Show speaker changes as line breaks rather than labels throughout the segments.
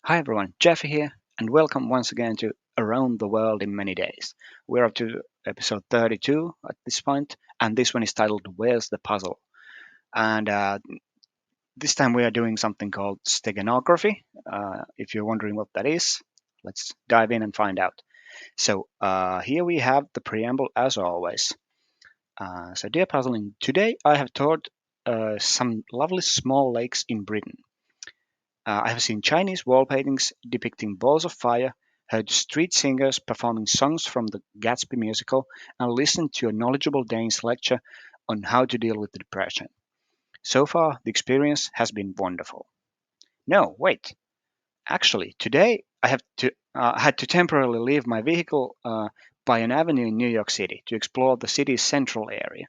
Hi everyone, Jeff here, and welcome once again to Around the World in Many Days. We're up to episode 32 at this point, and this one is titled Where's the Puzzle? And this time we are doing something called steganography. If you're wondering what that is, let's dive in and find out. So here we have the preamble as always. Dear Puzzling, today I have toured some lovely small lakes in Britain. I have seen Chinese wall paintings depicting balls of fire, heard street singers performing songs from the Gatsby musical, and listened to a knowledgeable Dane's lecture on how to deal with depression. So far, the experience has been wonderful. No, wait. Actually, today I had to temporarily leave my vehicle by an avenue in New York City to explore the city's central area.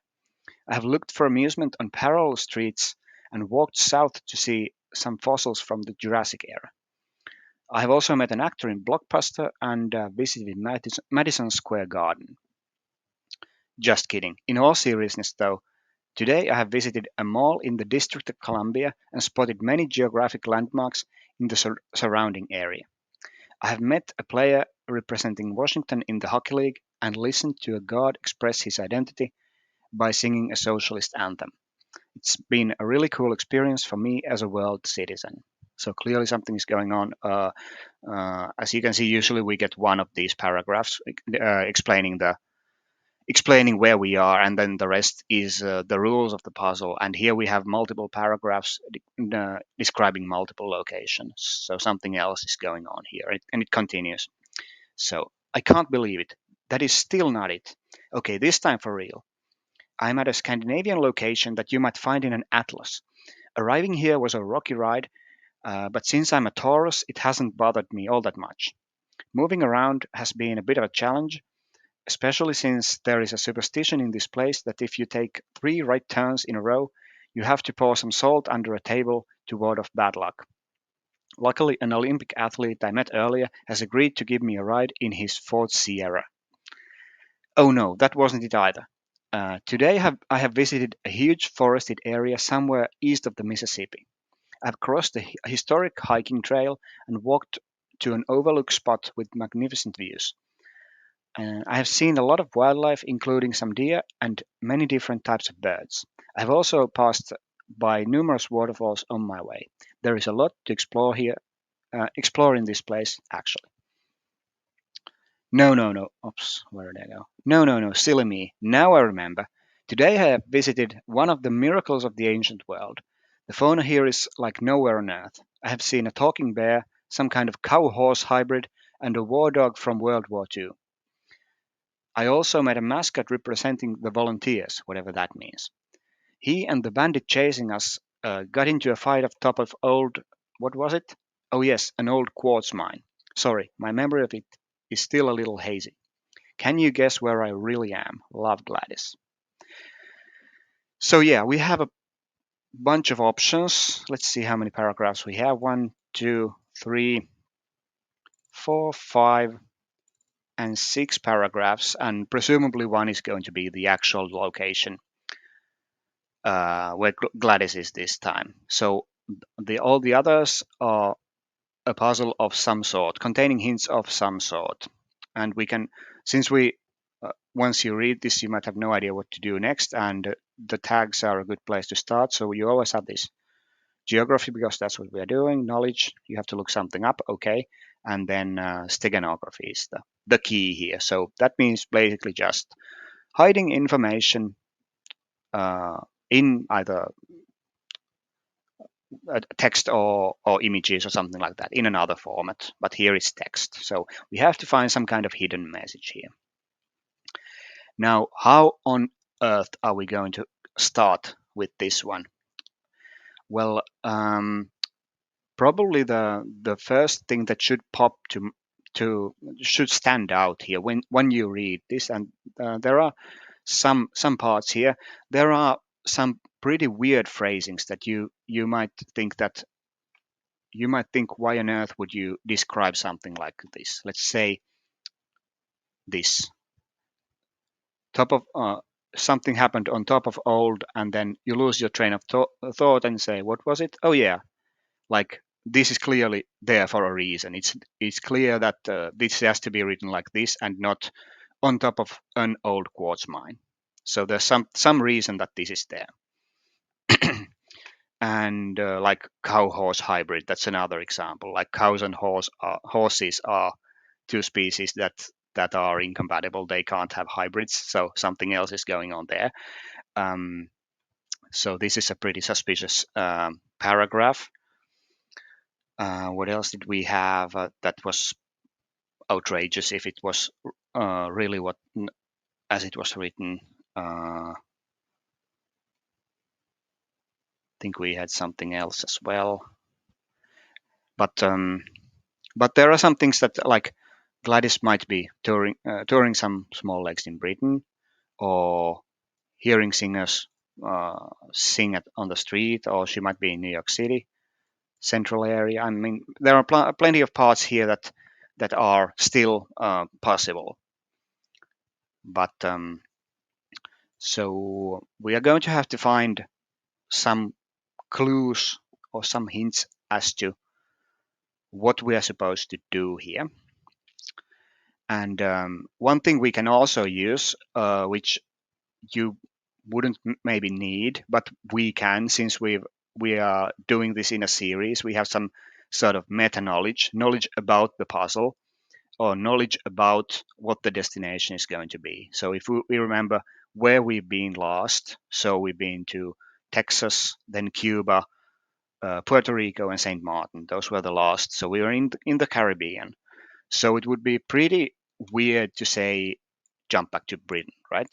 I have looked for amusement on parallel streets and walked south to see some fossils from the Jurassic era. I have also met an actor in Blockbuster and visited Madison Square Garden. Just kidding. In all seriousness, though, today I have visited a mall in the District of Columbia and spotted many geographic landmarks in the surrounding area. I have met a player representing Washington in the Hockey League and listened to a guard express his identity by singing a socialist anthem. It's been a really cool experience for me as a world citizen. So clearly something is going on. As you can see, usually we get one of these paragraphs explaining where we are, and then the rest is the rules of the puzzle. And here we have multiple paragraphs describing multiple locations. So something else is going on here, and it continues. So I can't believe it. That is still not it. Okay, this time for real. I'm at a Scandinavian location that you might find in an atlas. Arriving here was a rocky ride, but since I'm a Taurus, it hasn't bothered me all that much. Moving around has been a bit of a challenge, especially since there is a superstition in this place that if you take three right turns in a row, you have to pour some salt under a table to ward off bad luck. Luckily, an Olympic athlete I met earlier has agreed to give me a ride in his Ford Sierra. Oh no, that wasn't it either. Today I have visited a huge forested area somewhere east of the Mississippi. I've crossed a historic hiking trail and walked to an overlook spot with magnificent views. I have seen a lot of wildlife, including some deer and many different types of birds. I've also passed by numerous waterfalls on my way. There is a lot to explore here, explore in this place, actually. No, no, no. Oops, where did I go? No, no, no. Silly me. Now I remember. Today I have visited one of the miracles of the ancient world. The fauna here is like nowhere on earth. I have seen a talking bear, some kind of cow horse hybrid, and a war dog from World War II. I also met a mascot representing the volunteers, whatever that means. He and the bandit chasing us got into a fight at top of old. What was it? Oh, yes, an old quartz mine. Sorry, my memory of it is still a little hazy. Can you guess where I really am? Love, Gladys. So, yeah, we have a bunch of options. Let's see how many paragraphs we have. One, two, three, four, five, and six paragraphs, and presumably one is going to be the actual location where Gladys is this time. So all the others are a puzzle of some sort, containing hints of some sort. And we can, since we, once you read this, you might have no idea what to do next, and the tags are a good place to start. So you always have this geography because that's what we are doing. Knowledge, you have to look something up, okay, and then steganography is the key here. So that means basically just hiding information uh, in either text or images or something like that in another format, but here it's text. So we have to find some kind of hidden message here. Now, how on earth are we going to start with this one? Well, probably the first thing that should pop to should stand out here when you read this, and there are some parts here. There are some pretty weird phrasings that you might think why on earth would you describe something like this? Let's say this top of something happened on top of old, and then you lose your train of thought and say, what was it? Oh yeah, like this is clearly there for a reason. It's clear that this has to be written like this and not on top of an old quartz mine. So there's some reason that this is there. And like cow horse hybrid, that's another example. Like cows and horses are two species that are incompatible. They can't have hybrids, so something else is going on there. Um, so this is a pretty suspicious paragraph. What else did we have that was outrageous if it was really what as it was written? I think we had something else as well. But there are some things that like Gladys might be touring some small lakes in Britain, or hearing singers sing on the street, or she might be in New York City, central area. I mean, there are plenty of parts here that are still possible. But so we are going to have to find some clues or some hints as to what we are supposed to do here. And one thing we can also use, which you wouldn't maybe need, but we can, since we are doing this in a series. We have some sort of meta knowledge about the puzzle, or knowledge about what the destination is going to be. So if we remember where we've been last, so we've been to Texas, then Cuba, Puerto Rico, and Saint Martin. Those were the last. So we were in the Caribbean. So it would be pretty weird to say jump back to Britain, right?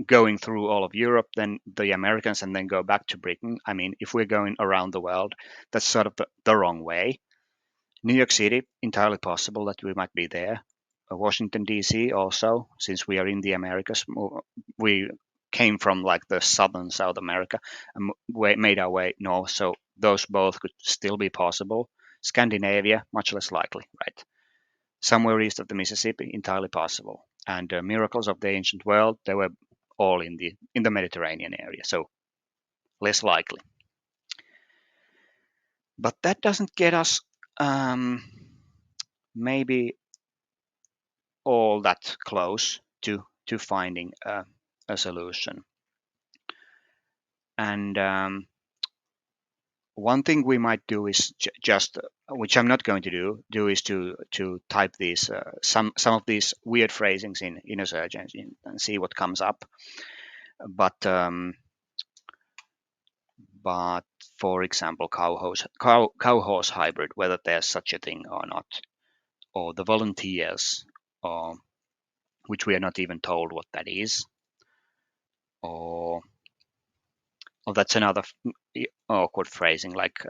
Going through all of Europe, then the Americans, and then go back to Britain. I mean, if we're going around the world, that's sort of the wrong way. New York City, entirely possible that we might be there. Washington, D.C. also, since we are in the Americas. We came from like the southern South America and made our way north, so those both could still be possible. Scandinavia, much less likely, right? Somewhere east of the Mississippi, entirely possible. And miracles of the ancient world, they were all in the Mediterranean area, so less likely. But that doesn't get us maybe all that close to finding a solution. And one thing we might do is just, which I'm not going to do is to type these some of these weird phrasings in a search engine and see what comes up. But for example, cow horse hybrid, whether there's such a thing or not, or the volunteers, or which we are not even told what that is, or that's another awkward phrasing like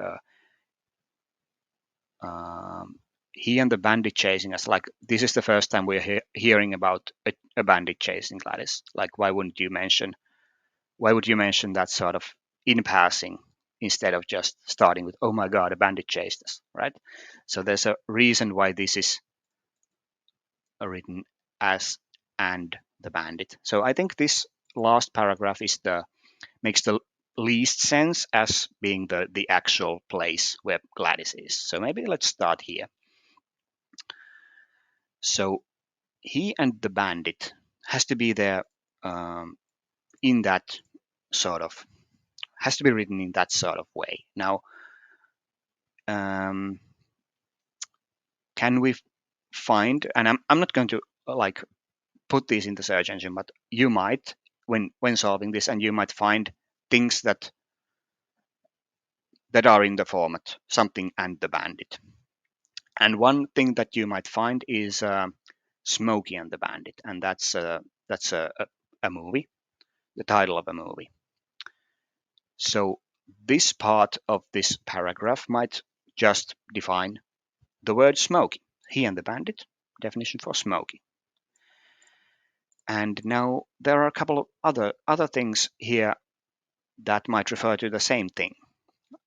um, he and the bandit chasing us. Like this is the first time we're hearing about a bandit chasing Gladys. Like why would you mention that sort of in passing instead of just starting with, oh my god, a bandit chased us, right? So there's a reason why this is written as and the bandit. So I think this last paragraph makes the least sense as being the actual place where Gladys is. So maybe let's start here. So he and the bandit has to be there in that sort of has to be written in that sort of way. Now, um, can we find? And I'm not going to like put these in the search engine, but you might when solving this, and you might find things that are in the format something and the bandit. And one thing that you might find is Smokey and the Bandit, and that's a movie, the title of a movie. So this part of this paragraph might just define the word Smokey. He and the Bandit, definition for Smokey. And now there are a couple of other things here that might refer to the same thing.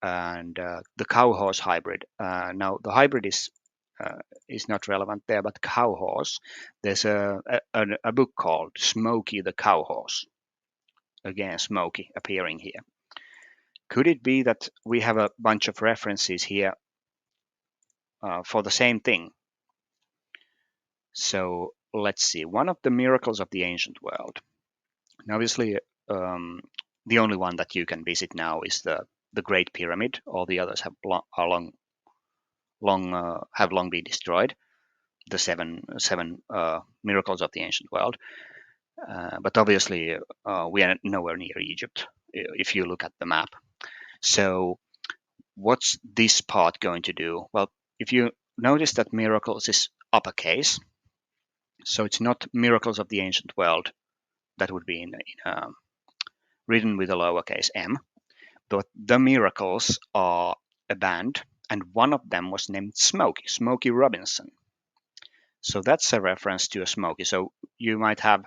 And the cow horse hybrid. Now the hybrid is not relevant there, but cow horse. There's a book called Smokey the Cow Horse. Again, Smokey appearing here. Could it be that we have a bunch of references here for the same thing? So let's see. One of the miracles of the ancient world. And obviously, um, the only one that you can visit now is the Great Pyramid. All the others have long been destroyed. The seven miracles of the ancient world. But obviously, we are nowhere near Egypt if you look at the map. So what's this part going to do? Well, if you notice that miracles is uppercase, so it's not miracles of the ancient world that would be written with a lowercase m, but the miracles are a band, and one of them was named Smokey Robinson. So that's a reference to a Smokey. So you might have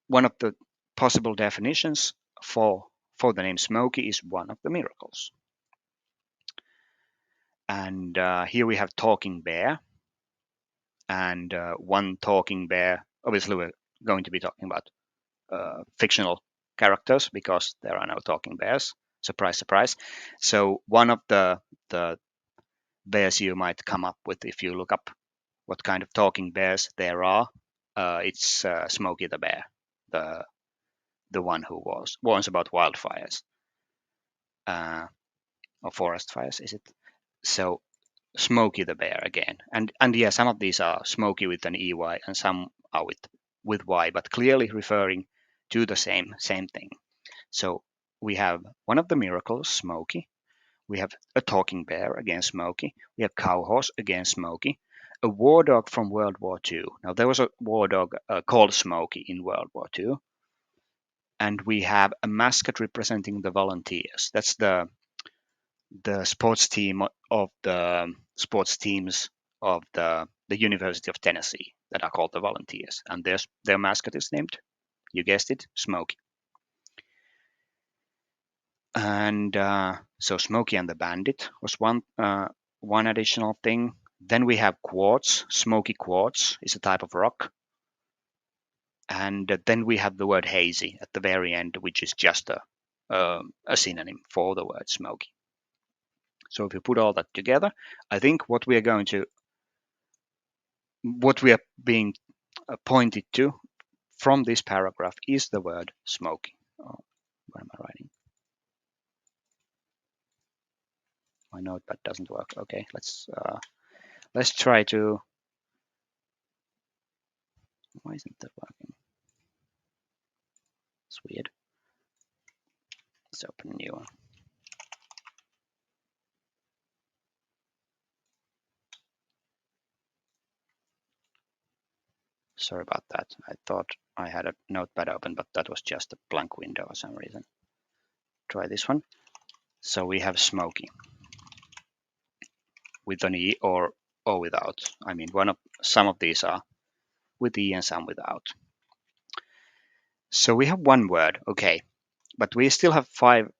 one of the possible definitions for the name Smokey is one of the miracles. And here we have talking bear, and one talking bear. Obviously, we're going to be talking about fictional characters because there are no talking bears. Surprise, surprise. So one of the bears you might come up with if you look up what kind of talking bears there are, it's Smokey the bear, the one who warns about wildfires or forest fires, is it? So Smokey the bear again, and yeah, some of these are Smokey with an ey, and some are with y, but clearly referring to the same thing. So we have one of the miracles, Smokey. We have a talking bear, again Smokey. We have cow horse, again Smokey. A war dog from World War II. Now there was a war dog called Smokey in World War II, and we have a mascot representing the volunteers. That's the sports team of the sports teams of the University of Tennessee that are called the Volunteers, and their mascot is named, you guessed it, Smokey. And so Smokey and the Bandit was one additional thing. Then we have quartz. Smoky quartz is a type of rock. And then we have the word hazy at the very end, which is just a synonym for the word smoky. So if you put all that together, I think what we are being pointed to from this paragraph is the word smoky. Oh, where am I writing? My notepad doesn't work. Okay, let's try to. Why isn't that working? It's weird. Let's open a new one. Sorry about that. I thought I had a notepad open, but that was just a blank window for some reason. Try this one. So we have smoky with an E or without. I mean, some of these are with E and some without. So we have one word, okay, but we still have five.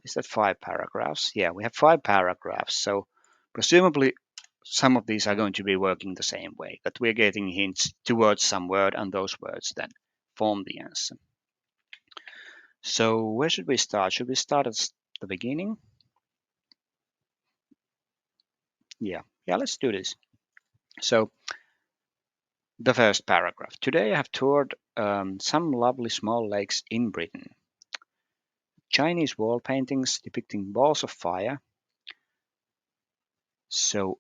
Is that five paragraphs? Yeah, we have five paragraphs. So presumably some of these are going to be working the same way, that we're getting hints towards some word, and those words then form the answer. So where should we start? Should we start at the beginning? Yeah, let's do this. So the first paragraph. Today I have toured some lovely small lakes in Britain. Chinese wall paintings depicting balls of fire. So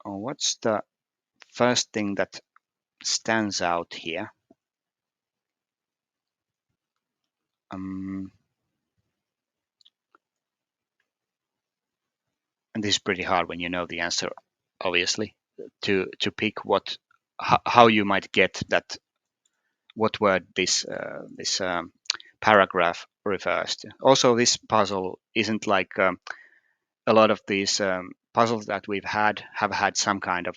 what's the first thing that stands out here? And this is pretty hard when you know the answer, obviously, to pick how you might get that, what word this paragraph refers to. Also, this puzzle isn't like a lot of these puzzles that we've have had some kind of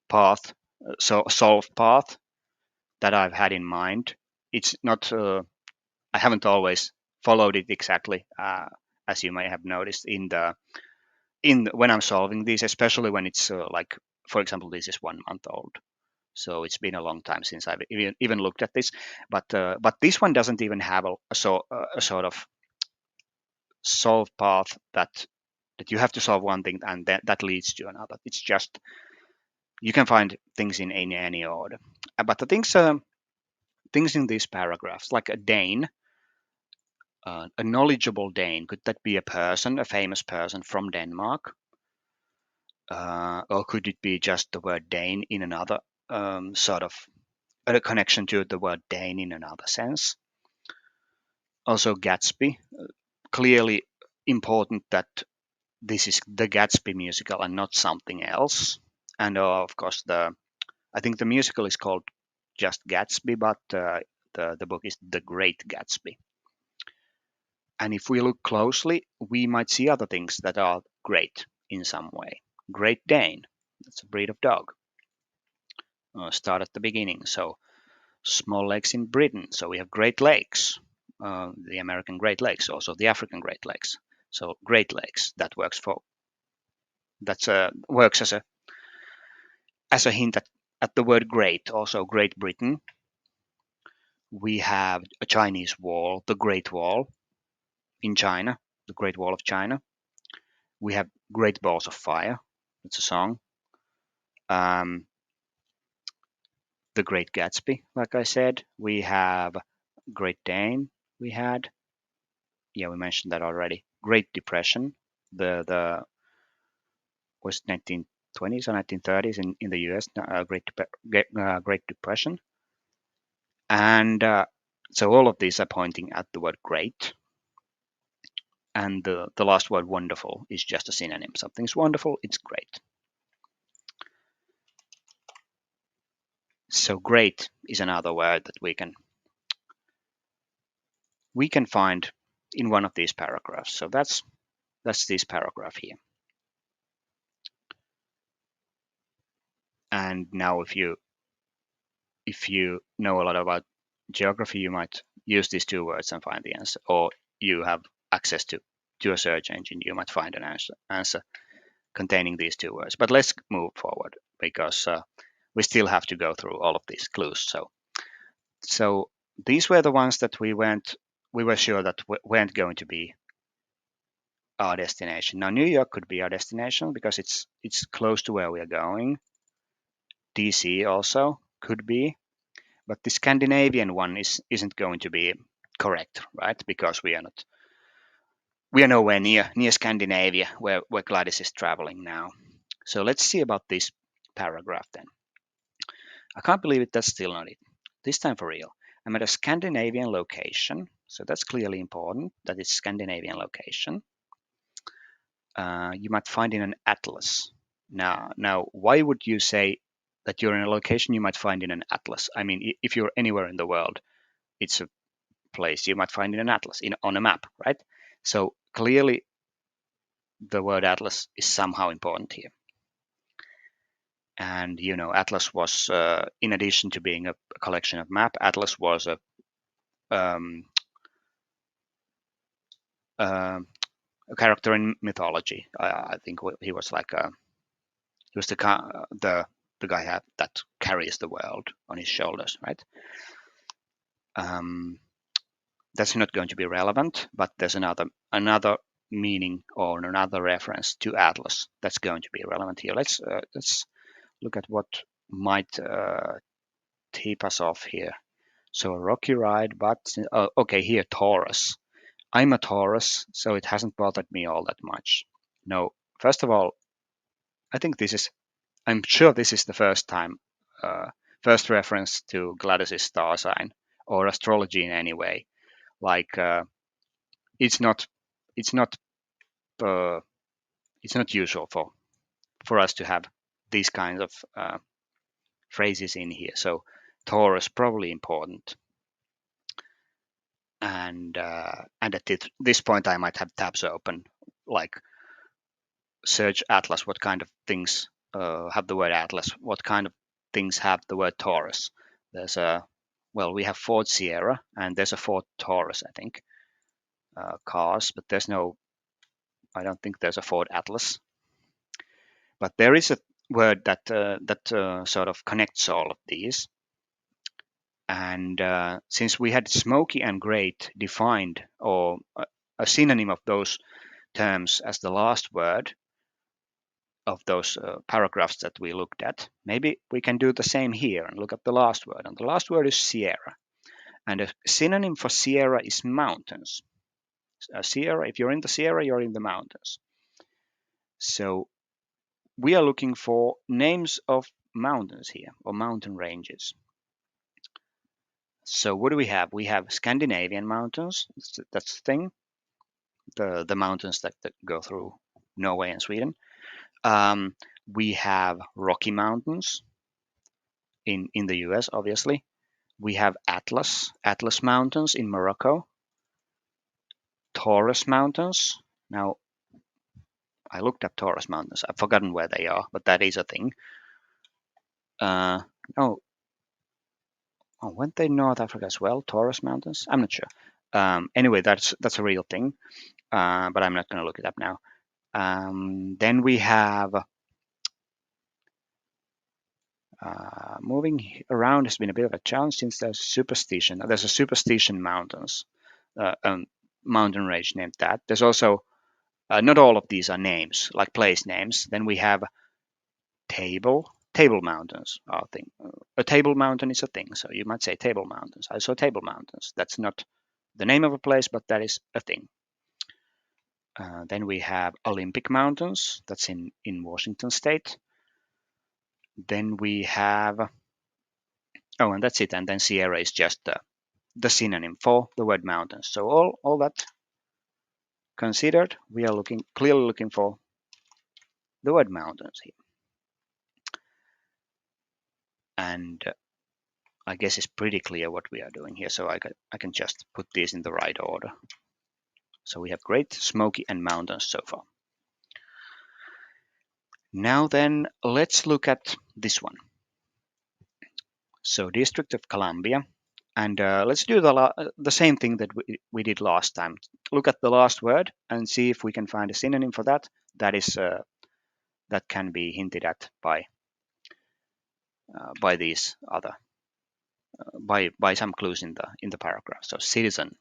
path, so solved path that I've had in mind. It's not. I haven't always followed it exactly, as you may have noticed when I'm solving these, especially when it's like, for example, this is 1 month old. So it's been a long time since I've even looked at this. But this one doesn't even have a sort of solve path that you have to solve one thing and that leads to another. It's just you can find things in any order. But the things in these paragraphs, like a Dane, a knowledgeable Dane, could that be a person, a famous person from Denmark? Or could it be just the word Dane in another sort of a connection to the word Dane in another sense? Also, Gatsby, clearly important that this is the Gatsby musical and not something else. And of course, I think the musical is called just Gatsby, but the book is The Great Gatsby. And if we look closely, we might see other things that are great in some way. Great Dane, that's a breed of dog. Start at the beginning. So small lakes in Britain. So we have Great Lakes, the American Great Lakes, also the African Great Lakes. So Great Lakes that works as a hint at the word great. Also Great Britain. We have a Chinese wall, the Great Wall in China, the Great Wall of China. We have Great Balls of Fire. It's a song. Um, the Great Gatsby, like I said. We have Great Dane. We had, yeah, we mentioned that already. Great Depression. The was 1920s or 1930s in the U.S. Great Depression, and so all of these are pointing at the word great, and the last word wonderful is just a synonym. Something's wonderful, it's great. So great is another word that we can find in one of these paragraphs. So that's this paragraph here. And now if you know a lot about geography, you might use these two words and find the answer, or you have access to a search engine, you might find an answer containing these two words. But let's move forward because we still have to go through all of these clues. So these were the ones that we were sure that weren't going to be our destination. Now New York could be our destination because it's close to where we are going. DC also could be, but the Scandinavian one isn't going to be correct, right? Because we are nowhere near Scandinavia where Gladys is traveling now. So let's see about this paragraph then. I can't believe it, that's still not it. This time for real. I'm at a Scandinavian location, so that's clearly important that it's Scandinavian location. You might find in an atlas. Now, why would you say that you're in a location you might find in an atlas? I mean, if you're anywhere in the world, it's a place you might find in an atlas, on a map, right? So clearly, the word atlas is somehow important here. And Atlas was, in addition to being a collection of map, Atlas was um, a character in mythology. I think he was like he was the guy that carries the world on his shoulders, right? Um, that's not going to be relevant, but there's another meaning or another reference to Atlas that's going to be relevant here. Let's look at what might tip us off here. So a rocky ride, but okay, here Taurus. I'm a Taurus, so it hasn't bothered me all that much. No, first of all, I think I'm sure this is the first reference to Gladys's star sign or astrology in any way. Like it's not, it's not, uh, it's not usual for us to have these kinds of phrases in here. So Taurus probably important. And at this point, I might have tabs open, like search Atlas. What kind of things have the word Atlas? What kind of things have the word Taurus? There's we have Ford Sierra and there's a Ford Taurus, I think, cars, but I don't think there's a Ford Atlas. But word that sort of connects all of these. And since we had smoky and great defined, or a synonym of those terms as the last word of those paragraphs that we looked at, maybe we can do the same here and look at the last word. And the last word is Sierra. And a synonym for Sierra is mountains. Sierra, if you're in the Sierra, you're in the mountains. So we are looking for names of mountains here, or mountain ranges. So what do we have? We have Scandinavian mountains. That's the thing. The mountains that go through Norway and Sweden. We have Rocky Mountains in the US, obviously. We have Atlas Mountains in Morocco. Taurus Mountains. Now, I looked up Taurus Mountains. I've forgotten where they are, but that is a thing. Oh, weren't they North Africa as well? Taurus Mountains? I'm not sure. Anyway, that's a real thing, but I'm not going to look it up now. Then we have moving around has been a bit of a challenge since there's superstition. There's a superstition mountains, mountain range named that. There's also not all of these are names like place names. Then we have table mountains are a thing. A table mountain is a thing, so you might say table mountains. I saw table mountains. That's not the name of a place, but that is a thing. Then we have Olympic Mountains. That's in Washington State. Then we have, oh, and that's it. And then Sierra is just the synonym for the word mountains. So all that considered, we are clearly looking for the word mountains here. And I guess it's pretty clear what we are doing here. So I can just put these in the right order. So we have great, smoky, and mountains so far. Now then, let's look at this one. So District of Columbia. And let's do the same thing that we did last time. Look at the last word and see if we can find a synonym for that. That is that can be hinted at by these other by some clues in the paragraph. So citizen.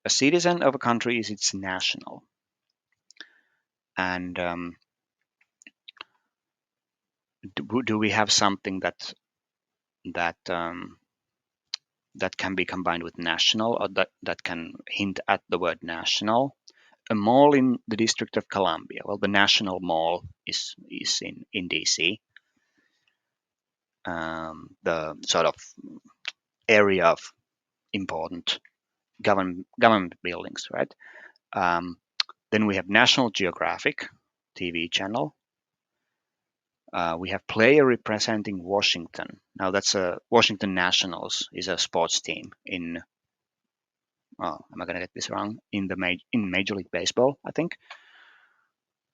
A citizen of a country is its national. And do we have something that can be combined with national, or that can hint at the word national? A mall in the District of Columbia. Well, the National Mall is in DC. The sort of area of important government buildings, right? Then we have National Geographic TV channel. We have player representing Washington. Now that's Washington Nationals is a sports team in. Oh, am I going to get this wrong? In Major League Baseball, I think.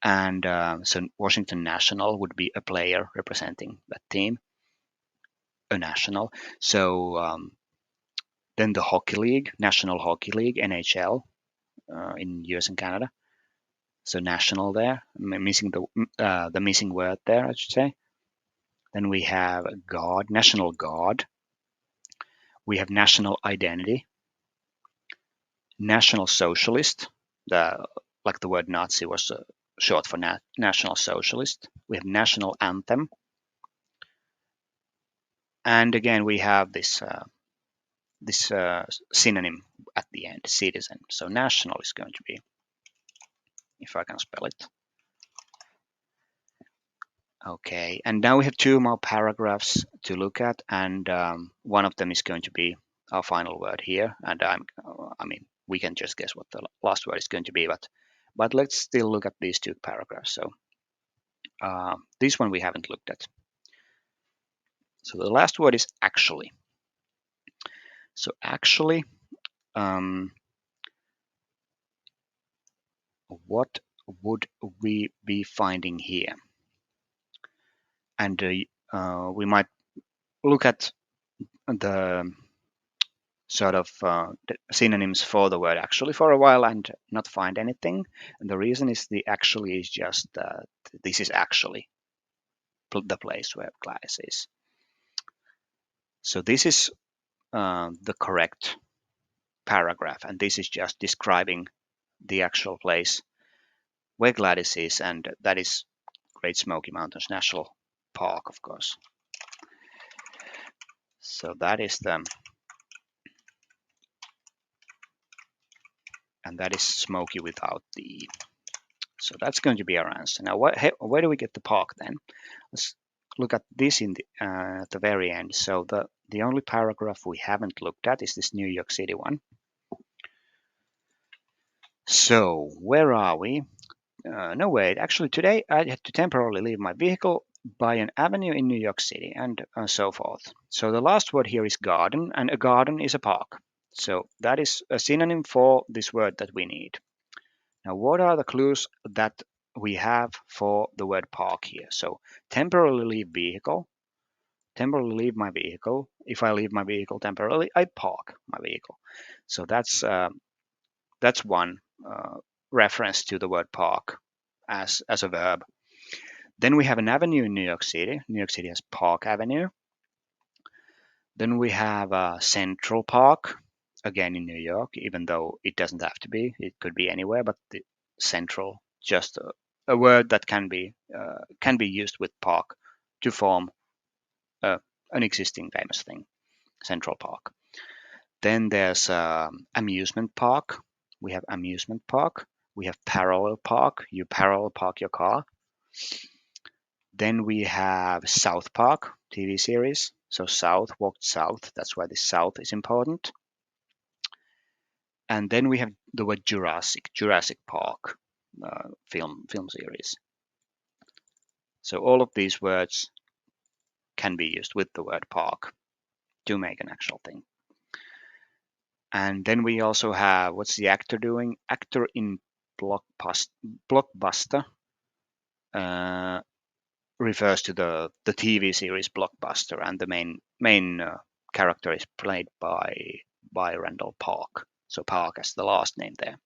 And so Washington National would be a player representing that team, a national. So then the Hockey League, National Hockey League, NHL, in US and Canada. So national there, missing the missing word there, I should say. Then we have God, National Guard. We have national identity, National Socialist. Like the word Nazi was short for National Socialist. We have national anthem. And again, we have this synonym at the end, citizen. So national is going to be, if I can spell it. Okay, and now we have two more paragraphs to look at, and one of them is going to be our final word here. And I mean, we can just guess what the last word is going to be, but let's still look at these two paragraphs. So this one we haven't looked at. So the last word is actually. So actually, what would we be finding here? And we might look at the sort of synonyms for the word actually for a while and not find anything. And the reason is the actually is just this is actually. the place where Gladys is. So this is the correct paragraph, and this is just describing the actual place where Gladys is, and that is Great Smoky Mountains National Park, of course. So that is and that is Smoky without the E. So that's going to be our answer. Now, where do we get the park then? Let's look at this in at the very end. So the only paragraph we haven't looked at is this New York City one. So where are we? No, wait. Actually, today I had to temporarily leave my vehicle by an avenue in New York City, and so forth. So the last word here is garden, and a garden is a park. So that is a synonym for this word that we need. Now, what are the clues that we have for the word park here? So temporarily leave vehicle, temporarily leave my vehicle. If I leave my vehicle temporarily, I park my vehicle. So that's one reference to the word park as a verb. Then we have an avenue in New York City. New York City has Park Avenue. Then we have Central Park, again in New York, even though it doesn't have to be. It could be anywhere, but the central, just a word that can be used with park to form an existing famous thing, Central Park. Then there's amusement park. We have amusement park. We have parallel park. You parallel park your car. Then we have South Park TV series. So South walked south. That's why the South is important. And then we have the word Jurassic Park film series. So all of these words can be used with the word park to make an actual thing. And then we also have, what's the actor doing? Actor in Blockbuster refers to the TV series Blockbuster, and the main character is played by Randall Park. So Park as the last name there.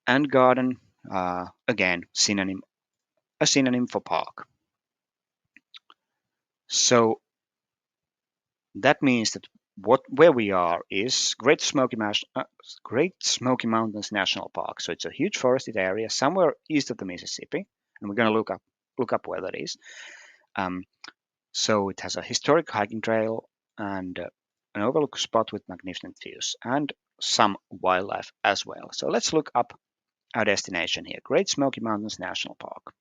And garden, again, a synonym for park. So that means that where we are is Great Smoky Mountains National Park. So it's a huge forested area somewhere east of the Mississippi, and we're going to look up where that is. So it has a historic hiking trail and an overlook spot with magnificent views and some wildlife as well. So let's look up our destination here, Great Smoky Mountains National Park.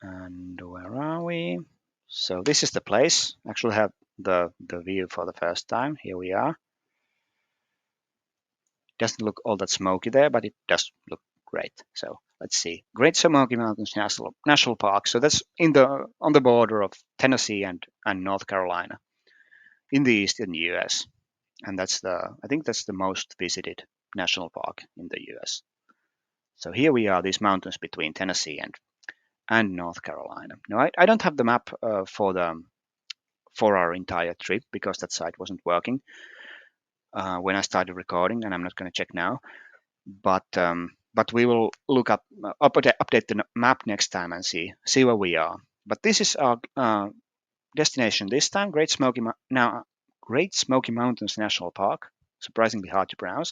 And where are we? So this is the place. Actually have the view for the first time. Here we are. Doesn't look all that smoky there, but it does look great. So let's see. Great Smoky Mountains National Park. So that's on the border of Tennessee and North Carolina in the eastern US. And I think that's the most visited national park in the US. So here we are, these mountains between Tennessee and North Carolina. Now I don't have the map for our entire trip because that site wasn't working when I started recording, and I'm not going to check now. But we will look up update the map next time and see where we are. But this is our destination this time, Great Smoky Mountains National Park. Surprisingly hard to pronounce.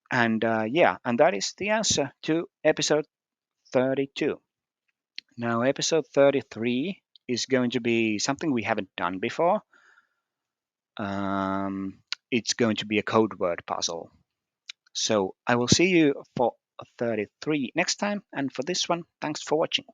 And and that is the answer to episode 32. Now, episode 33 is going to be something we haven't done before. It's going to be a code word puzzle. So I will see you for 33 next time. And for this one, thanks for watching.